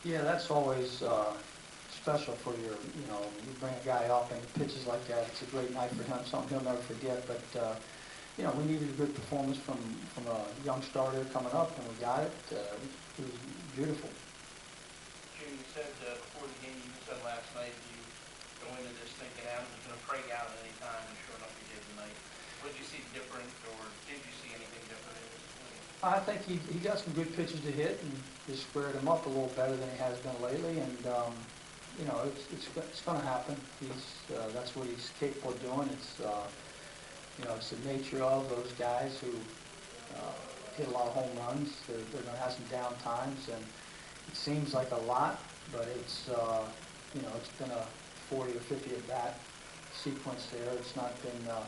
Yeah, that's always special for you bring a guy up and he pitches like that. It's a great night for him, something he'll never forget. But, we needed a good performance from a young starter coming up, and we got it. It was beautiful. Jim, you said before the game, you said last night you go into this thinking Adams was going to break out at any time, and sure enough, he did tonight. What did you see different, or did you see anything different in this swing? I think he got some good pitches to hit and just squared him up a little better than he has been lately. And it's going to happen. That's what he's capable of doing. It's the nature of those guys who hit a lot of home runs. They're going to have some down times, and it seems like a lot, but it's been a 40 or 50 at bat sequence there. It's not been a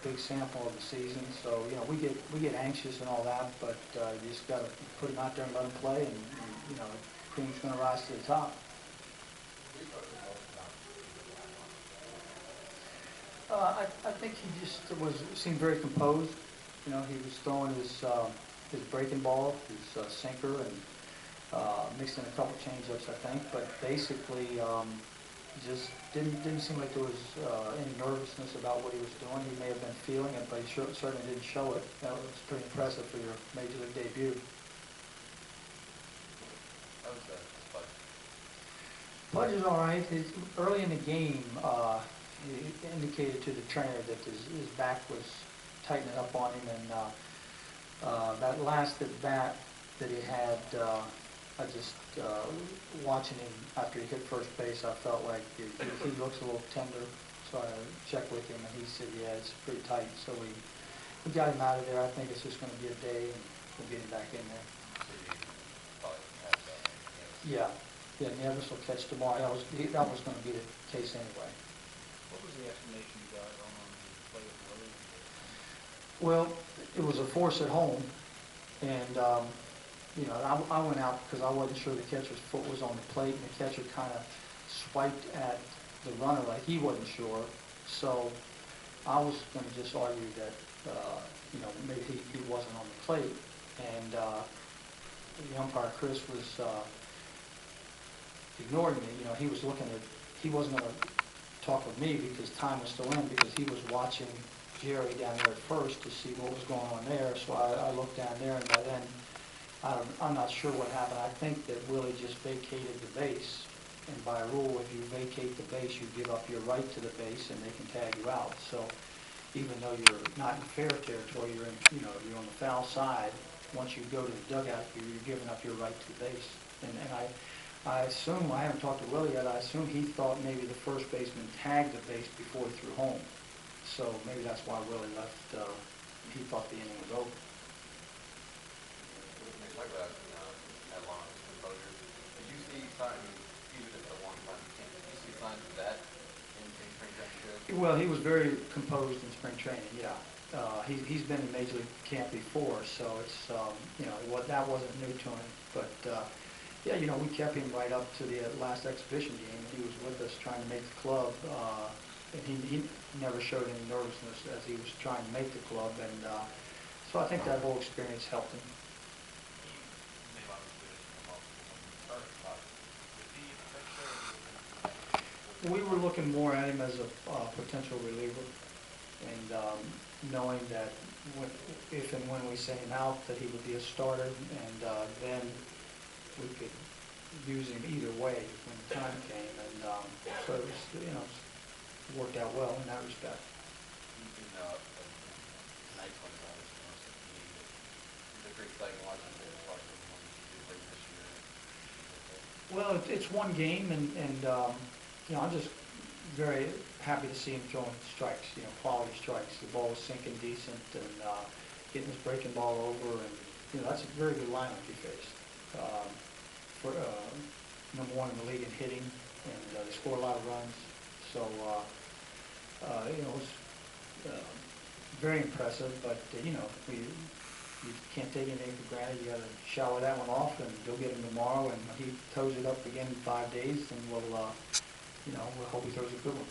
big sample of the season, so we get anxious and all that, but you just got to put him out there and let him play, and cream's going to rise to the top. I think he just seemed very composed. He was throwing his breaking ball, his sinker, and mixed in a couple change-ups, I think. But basically, just didn't seem like there was any nervousness about what he was doing. He may have been feeling it, but he certainly didn't show it. That was pretty impressive for your major league debut. How was that, Spud? Pudge is all right. Early in the game, he indicated to the trainer that his back was tightening up on him, and that last at bat that he had, I just watching him after he hit first base, I felt like he looks a little tender. So I checked with him, and he said, "Yeah, it's pretty tight." So we got him out of there. I think it's just going to be a day, and we'll get him back in there. So you probably have that. Yeah, Nevis will catch tomorrow. That was going to be the case anyway. What was the explanation you got on the play with Willie? Well, it was a force at home, and I went out because I wasn't sure the catcher's foot was on the plate, and the catcher kind of swiped at the runner like he wasn't sure. So I was going to just argue that maybe he wasn't on the plate, and the umpire Chris was ignoring me. He wasn't going to talk with me because time was still in, because he was watching Jerry down there at first to see what was going on there. So I looked down there, and by then, I'm not sure what happened. I think that Willie just vacated the base, and by rule, if you vacate the base, you give up your right to the base, and they can tag you out. So even though you're not in fair territory, you're on the foul side. Once you go to the dugout, you're giving up your right to the base. And I assume, I haven't talked to Willie yet, I assume he thought maybe the first baseman tagged the base before he threw home. So maybe that's why Willie left. He thought the inning was over. We talk about that long composure. Did you see signs, even if it's a one-time camp, did you see signs of that in spring training? Well, he was very composed in spring training, yeah. He's been in Major League camp before, so it's, that wasn't new to him. But, yeah, we kept him right up to the last exhibition game. He was with us trying to make the club, and he never showed any nervousness as he was trying to make the club. And so I think that whole experience helped him. We were looking more at him as a potential reliever, and knowing that if and when we sent him out, that he would be a starter, and then we could use him either way when the time came. And so it was, it worked out well in that respect. Tonight's one is obviously most of the league. It's a great exciting watching the part of the one you did late this year. Well, it's one game, and I'm just very happy to see him throwing strikes, quality strikes. The ball was sinking decent, and getting his breaking ball over, and that's a very good lineup he faced. For number one in the league in hitting, and they score a lot of runs. So it was very impressive. But you can't take anything for granted. You got to shower that one off, and go get him tomorrow. And he toes it up again in 5 days, and we'll hope he throws a good one.